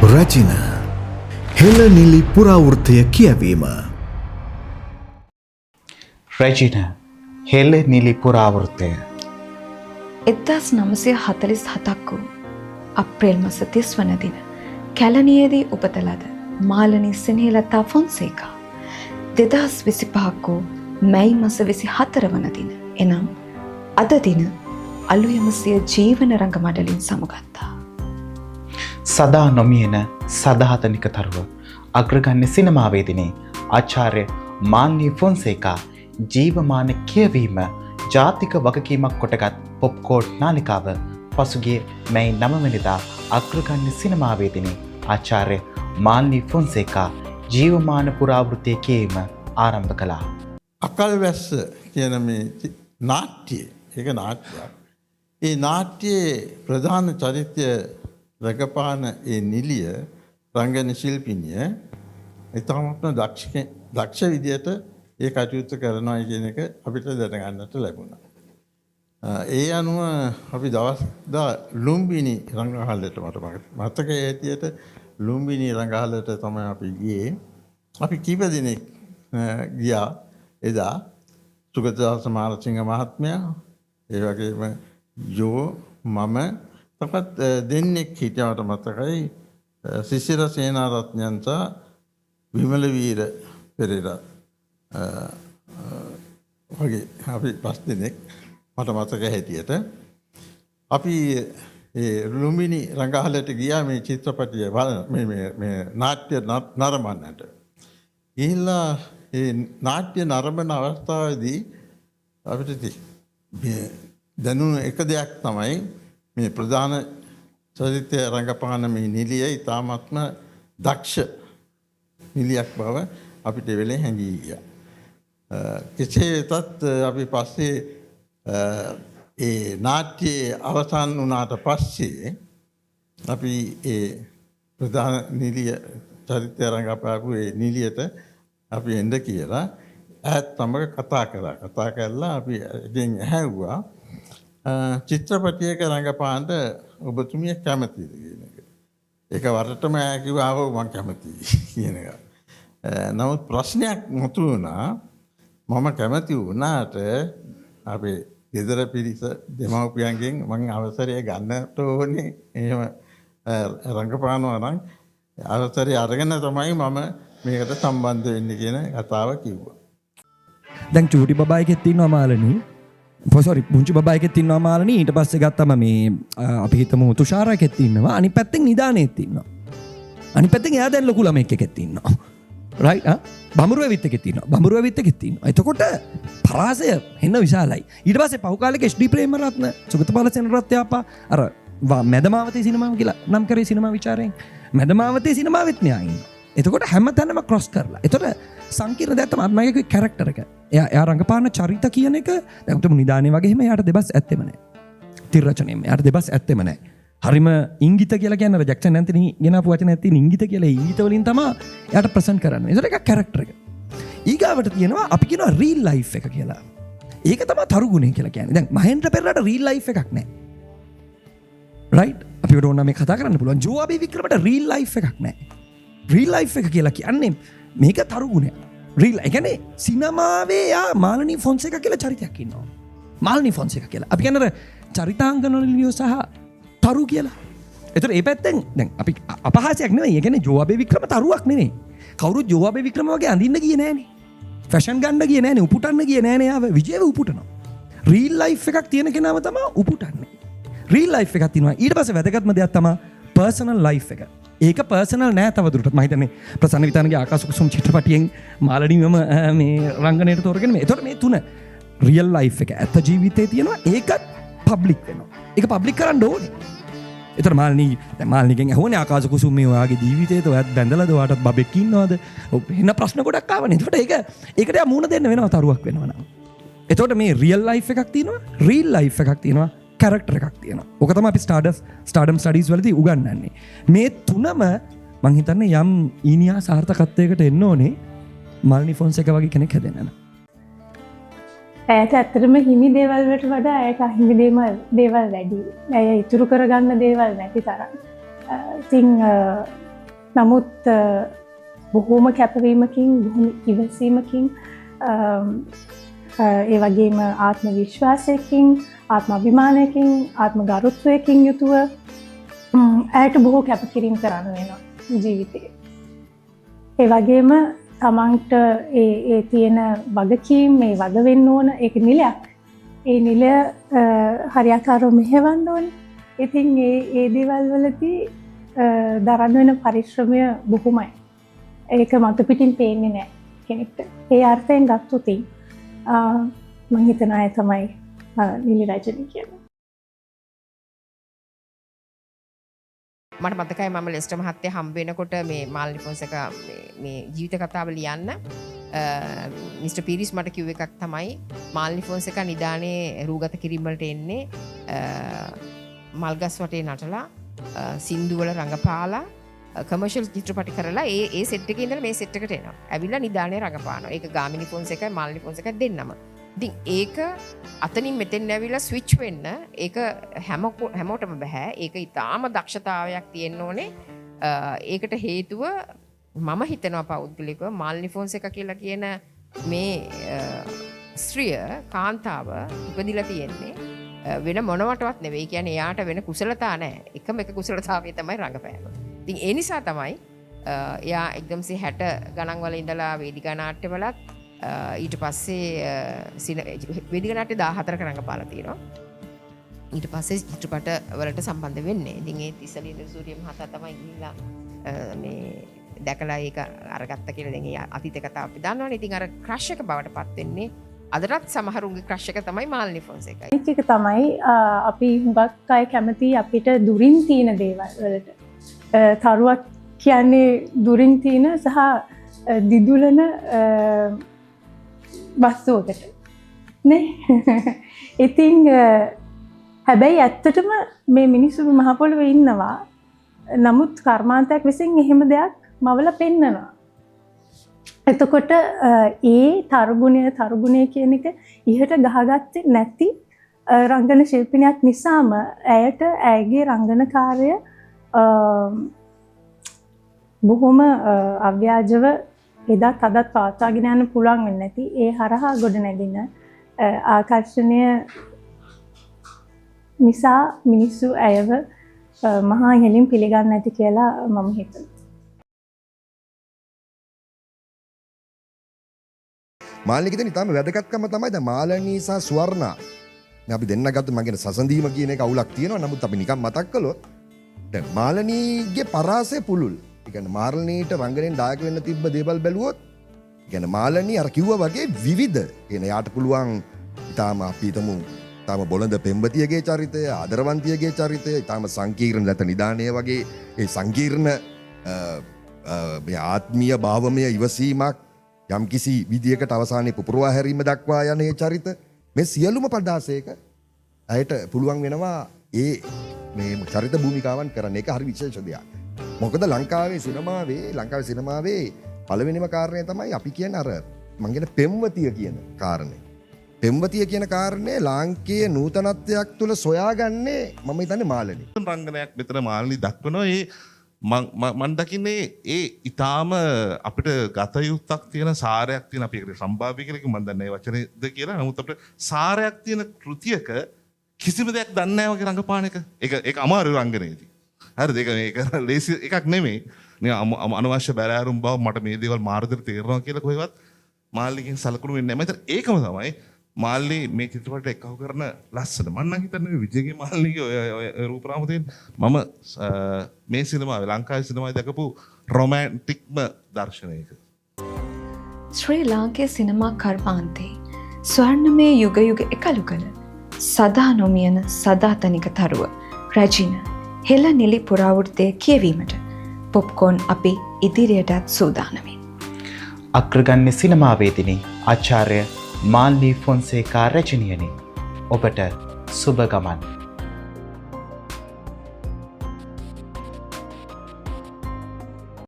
රචන හෙළ නිලි පුරාවෘත්තය කියවීම. රචන හෙළ නිලි පුරාවෘත්තය 1947 වූ අප්‍රේල් මාස 30 වන දින කැලණියේදී උපත ලද මාලනී සෙනෙහෙලතා ෆොන්සේකා 2025 වූ මැයි මාස 24 වන දින එනම් අද දින අලුයම සිය ජීවන රංග මඩලින් සමුගත්තා. සදා නොමියෙන සදාතනික තරුව අග්‍රගණ්‍ය සිනමාවේදිනේ ආචාර්ය මාලනී ෆොන්සේකා ජීවමාන කියවීම ජාතික වගකීමක් කොටගත් පොප්කෝර්න් නාලිකාව පසුගිය මැයි 9 වෙනිදා අග්‍රගණ්‍ය සිනමාවේදිනේ ආචාර්ය මාලනී ෆොන්සේකා ජීවමාන පුරාවෘත්තය කියවීම ආරම්භ කළා. අකල්වැස්ස කියන මේ නාට්‍යය, ඒක නාට්‍යයක්. ඒ නාට්‍යයේ ප්‍රධාන චරිතය රඟපාන ඒ නිලිය රංගන ශිල්පිනිය ඉතාමත්ම දක්ෂ විදියට ඒ කටයුත්ත කරනවා කියන එක අපිට දැනගන්නට ලැබුණා. ඒ අනුව අපි දවස්දා ලුම්බිනි රංගහලට මතකයේ ඇටියට ලුම්බිනි රංගහලට තමයි අපි ගියේ. අපි කීප දිනක් ගියා එදා. සුගතදාස මාරසිංහ මහත්මයා, ඒ වගේම ජෝ, මම තවත් දෙන්නෙක් හිටියාට මතකයි, සිසිර සේනාරත්නයන් සහ විමල වීර පෙරේරා වගේ අපි 5 දෙනෙක් මට මතක හැටියට අපි ඒ ලුම්බිනි රංගහලට ගියා මේ චිත්‍රපටිය මේ නාට්‍ය නරඹන්නට. ගිහිල්ලා ඒ නාට්‍ය නරඹන අවස්ථාවේදී අපිට දැනුණු එක දෙයක් තමයි මේ ප්‍රධාන චරිතය රංගපාන මේ නිලිය ඉතාමත්ම දක්ෂ නිලියක් බව අපිට වෙලේ හැඟී ගියා. කෙසේ වෙතත් අපි පස්සේ ඒ නාට්‍යයේ අවසන් වුණාට පස්සේ අපි ඒ ප්‍රධාන නිලිය චරිතය රංගපාපු ඒ නිලියට අපි එන්න කියලා ඈත් සමග කතා කළා. කතා කරලා අපි ඉතින් ඇහුවා චිත්‍රපටයක රංගපාන්න ඔබතුමිය කැමතිද කියන එක. ඒක වරටම කිව්වා මම කැමතියි කියන එක. නමුත් ප්‍රශ්නයක් මතුවුණා. මම කැමති වුණාට අපේ ගෙදර පිරිස දෙමව්පියන්ගෙන් මම අවසරය ගන්නට ඕනේ. එහෙම රංගපානවා නම් අවසරය අරගෙන තමයි මම මේකට සම්බන්ධ වෙන්නේ කියන කතාව කිව්වා. දැන් චූටි බබා එකෙක් ඉන්නවා මාලනී. පුංචි බබා එකෙක් ඉන්නවා මාලනී. ඊට පස්සේ ගත්තම මේ අපි හිතමු තුෂාර එකෙක් ඉන්නවා. අනිත් පැත්තෙන් නිදානෙත් ඉන්නවා. අනිත් පැත්තෙන් එයා දැන් ලොකු ළමෙක් එකෙක් ඉන්නවා. රයිට් බඹරු ඇවිත් එකෙක් ඉන්නවා. බඹරු ඇවිත් එකෙක් ඉන්නවා. එතකොට පරාසය එන්න විශාලයි. ඊට පස්සේ පහු කාලෙක HD ප්‍රේමරත්න, සුගත බාලසේන රත්යාපා අර මැදමාවතේ සිනමාව කියලා නම් කරේ සිනමා විචාරයෙන්. මැදමාවතේ සිනමාවෙත් මෙයා ඉන්නවා. එතකොට හැමතැනම ක්‍රොස් කරලා. එතකොට සංකීර්ණ දෙයක් තමයි මගේ කැරක්ටර් එක. එයා රංගපාන චරිත කියන එක දැන් උතුම් නිදානේ වගේ එහෙම එයාට දෙබස් ඇත්තෙම නැහැ. තිරරචනෙම එයාට දෙබස් ඇත්තෙම නැහැ. හරිම ඉංගිත කියලා කියන්නේ අර ජැක්සන් ඇන්තනි ගෙනාපු වචනේ තියෙන ඉංගිත කියලා ඉංගිත වලින් තමයි එයාට ප්‍රසන්ට් කරන්නේ. ඒසොට එක කැරක්ටර් එක. ඊගාවට තියෙනවා අපි කියනවා රීල් ලයිෆ් එක කියලා. ඒක තමයි තරු ගුණය කියලා කියන්නේ. දැන් මහෙන්ද්‍ර පෙරේරාට රීල් ලයිෆ් එකක් නැහැ. රයිට්? අපිට ඕන මේ කතා කරන්න පුළුවන්. ජෝ අබේ වික්‍රමට රීල් ලයිෆ් එකක් නැහැ. රීල් ලයිෆ් එක කියලා කියන්නේ මේක තරු ගුණයක්. රීල් ඒ කියන්නේ සිනමාවේ යා මාලනී ෆොන්සේකා කියලා චරිතයක් ඉන්නවා. මාලනී ෆොන්සේකා කියලා. අපි කියන්නේ චරිතාංගන වලින් සහ තරු කියලා. ඒතර ඒ පැත්තෙන් දැන් අපි අපහාසයක් නෙවෙයි. ඒ කියන්නේ ජෝ අබේ වික්‍රම තරුවක් නෙවෙයි. කවුරුත් ජෝ අබේ වික්‍රම වගේ අඳින්න ගියේ නෑනේ. ෆැෂන් ගන්න ගියේ නෑනේ. උපුටන්න ගියේ නෑනේ. ආව විජේව උපුටනවා. රීල් ලයිෆ් එකක් තියෙන කෙනාම තමයි උපුටන්නේ. රීල් ලයිෆ් එකක් තියෙනවා. ඊට පස්සේ වැදගත්ම දෙයක් තමයි පර්සනල් ලයිෆ් එක. ඒක පර්සනල් නෑ තවදුරටත්. මම හිතන්නේ ප්‍රසන්න විතානගේ ආකාශ කුසුම් චිත්‍රපටියෙන් මාලනීවම මේ රංගනයට තෝරගෙන මේ. ඒතකොට මේ තුන රියල් ලයිෆ් එක ඇත්ත ජීවිතේ තියෙනවා. ඒකත් පබ්ලික් වෙනවා. ඒක පබ්ලික් කරන්න ඕනේ. ඒතර මාලනීගෙන් ඇහුවනේ ආකාශ කුසුම් මේ ඔයාගේ ජීවිතේට ඔයත් බැඳලාද ඔයාටත් බබෙක් ඉන්නවද? වෙන ප්‍රශ්න ගොඩක් ආවනේ. ඒකට ඒකට යා මූණ දෙන්න වෙනවා තරුවක් වෙනවා නම්. ඒතකොට මේ රියල් ලයිෆ් එකක් තියෙනවා. රීල් ලයිෆ් එකක් තියෙනවා. කැරක්ටර් එකක් තියෙනවා. ඕක තමයි අපි ස්ටාඩම් ස්ටඩීස් වලදී උගන්වන්නේ. මේ තුනම මං හිතන්නේ යම් ඊනියා සාර්ථකත්වයකට එන්න ඕනේ මාලනී ෆොන්සේකා වගේ කෙනෙක් හැදෙන්න. ඇයට ඇත්තටම හිමි දේවල් වලට වඩා ඇයට අහිමි දේවල් වැඩි. ඇය ඉතුරු කරගන්න දේවල් නැති තරම්. ඉතින් නමුත් බොහෝම කැපවීමකින් බොහොම ඉවසීමකින් ඒ වගේම ආත්ම විශ්වාසයකින් ආත්ම අභිමානයකින් ආත්ම ගරුත්වයකින් යුතුව ඇයට බොහෝ කැපකිරීම කරන්න වෙනවා ජීවිතේ. ඒ වගේම තමන්ට ඒ තියෙන වගකීම් මේ වග වෙන්න ඕන ඒක නිලයක්. ඒ නිලය හරියාකාරව මෙහෙවන්න ඕනේ. ඉතින් ඒ දේවල් වලදී දරන්න වෙන පරිශ්‍රමය බොහොමයි. ඒක මත පිටින් පේන්නේ නැහැ කෙනෙක්ට. ඒ අර්ථයෙන් ගත්තොත් මම හිතන අය තමයි නිලි රජනී කියන්නේ. මට මතකයි මම ලෙස්ටර් මහත්තයා හම්බ වෙනකොට මේ මාල්නි ෆොන්සේකා මේ ජීවිත කතාව ලියන්න මිස්ටර් පීරිස් මට කිව්ව එකක් තමයි මාල්නි ෆොන්සේකා නිදානේ රූගත කිරීම වලට එන්නේ මල්ගස් වටේ නටලා සින්දු වල රඟපාලා කමර්ෂල් චිත්‍රපටි කරලා ඒ සෙට් එකේ ඉඳලා මේ සෙට් එකට එනවා. ඇවිල්ලා නිදානේ රඟපානවා. ඒක ගාමිණී ෆොන්සේකා මාල්නි ෆොන්සේකා දෙන්නම. ඉතින් ඒක අතනින් මෙතෙන් ඇවිල්ලා ස්විච් වෙන්න ඒක හැමෝටම බෑ. ඒක ඊටාම දක්ෂතාවයක් තියෙන්න ඕනේ. ඒකට හේතුව මම හිතනවා පෞද්ගලිකව මාල්නි ෆොන්සේකා කියලා කියන මේ ස්ත්‍රිය කාන්තාව ඉපදිලා තියෙන්නේ වෙන මොනවටවත් නෙවෙයි. කියන්නේ එයාට වෙන කුසලතා නැහැ. එකම එක කුසලතාවය තමයි රඟපෑම. ඉතින් ඒ නිසා තමයි එයා 1960 ගණන් වල ඉඳලා වේදිකා නාට්‍යවලත් ඊට පස්සේ වේදිකා නාට්‍ය 14ක රඟපාලා තියෙනවා. ඊට පස්සේ චිත්‍රපට වලට සම්බන්ධ වෙන්නේ. ඉතින් ඒ තිසලින්ද සූරිය මහතා තමයි ගිහිල්ලා මේ දැකලා ඒක අරගත්ත කියලා දැන් ඒ අතීත කතාව අපි දන්නවනේ. ඉතින් අර ක්‍රෂ් එක බවට පත් වෙන්නේ අදටත් සමහරුන්ගේ ක්‍රෂ් එක තමයි මාල්නි ෆොන්සේකා. ඒක තමයි අපි හුඟක් අය කැමති අපිට දුරින් තියෙන දේවල් වලට. තරුවක් කියන්නේ දුරින් තියෙන සහ දිදුලන වස්තුවකට නේ. ඉතින් හැබැයි ඇත්තටම මේ මිනිස්සු මහ පොළොවේ ඉන්නවා. නමුත් කර්මාන්තයක් විසින් එහෙම දෙයක් මවල පෙන්නනවා. එතකොට ඒ තරුගුණය කියන එක ඉහට ගහගත්තේ නැති රංගන ශිල්පිනියක් නිසාම ඇයට ඇයගේ රංගන කාර්ය බොහොම අව්‍යාජව එදත් අදත් පවත්වාගෙන යන්න පුළුවන් වෙන්නේ නැති ඒ හරහා ගොඩනැගෙන ආකර්ෂණය නිසා මිනිස්සු ඇයව මහා ඉහළින් පිළිගන්නේ නැති කියලා මම හිතනවා. මාල්නික දෙන ඉතාලම වැදගත්කම තමයි දැන් මාලනී සහ ස්වර්ණා. මේ අපි දෙන්න ගත්ත මගේ සසඳීම කියන එක අවුලක් තියෙනවා. නමුත් අපි නිකන් මතක් කළොත් දැන් මාලනීගේ පරාසය පුළුල්. ඒ කියන්නේ මාලනීට රංගනයෙන් දායක වෙන්න තිබ්බ දේවල් බැලුවොත් ඒ කියන්නේ මාලනී අර කිව්වා වගේ විවිධ. කියන යාට පුළුවන් ඉතාලම අපි හිතමු ඉතාලම බොළඳ පෙම්වතියගේ චරිතය, ආදරවන්තියගේ චරිතය, ඉතාලම සංකීර්ණ නැත නිදානය වගේ ඒ සංකීර්ණ ආත්මීය භාවමය ඉවසීමක් යම් කිසි විදියකට අවසානයේ පුපුරවා හැරීම දක්වා යන ඒ චරිත මේ සියලුම පදාසයක ඇයට පුළුවන් වෙනවා ඒ මේ චරිත භූමිකාවන් කරන්න. ඒක හරි විශේෂ දෙයක්. මොකද ලංකාවේ සිනමාවේ පළවෙනිම කාරණය තමයි අපි කියන්නේ අර මං කියන පෙම්වතිය කියන කාරණේ. පෙම්වතිය කියන කාරණේ ලාංකීය නූතනත්වයක් තුල සොයාගන්නේ මම හිතන්නේ මාලනී. රංගනයක් මෙතන මාලනී දක්වනවා. ඒ මන් දකින්නේ ඒ ඉතාම අපිට ගත යුත්තක් තියෙන සාරයක් තියෙන අපි ඒකට සම්භාව්‍ය කියලා කිව්ව මන් දන්නේ වචනේද කියලා. නමුත් අපිට සාරයක් තියෙන කෘතියක කිසිම දෙයක් දන්නේ නැහැ වගේ රංගපාන එක. ඒක අමාරු රංගනයේදී. හරිද? ඒක ලේසි එකක් නෙමෙයි. අනවශ්‍ය බැලෑරුම් බව මට මේ දේවල් මාර්ගදට තේරෙනවා කියලා කොහෙවත් මාල්ලිගෙන් සලකුණු වෙන්නේ නැහැ. මම ඒකම තමයි මාල්ලි මේ චිත්‍රපටයට එක්කව කරන ලස්සන. මම නම් හිතන්නේ විජයගේ මාල්ලිගේ ඔය රූපරාම තියෙන මම මේ සිනමාවේ ලංකාවේ සිනමාවේ දැකපු රොමැන්ටික්ම දර්ශනයක. ශ්‍රී ලාංකේය සිනමා කර්මාන්තේ ස්වර්ණමය යුග එකලු කළ සදා නොමියන සදාතනික තරුව රැජින හෙළ නිලි පුරාවෘත්තය කියවීමට පොප්කෝන් අපි ඉදිරියටත් සූදානමින්. අග්‍රගණ්‍ය සිනමාවේදිනී ආචාර්ය මාල්නී ෆොන්සේකා රචනයනි ඔබට සුබ ගමන්.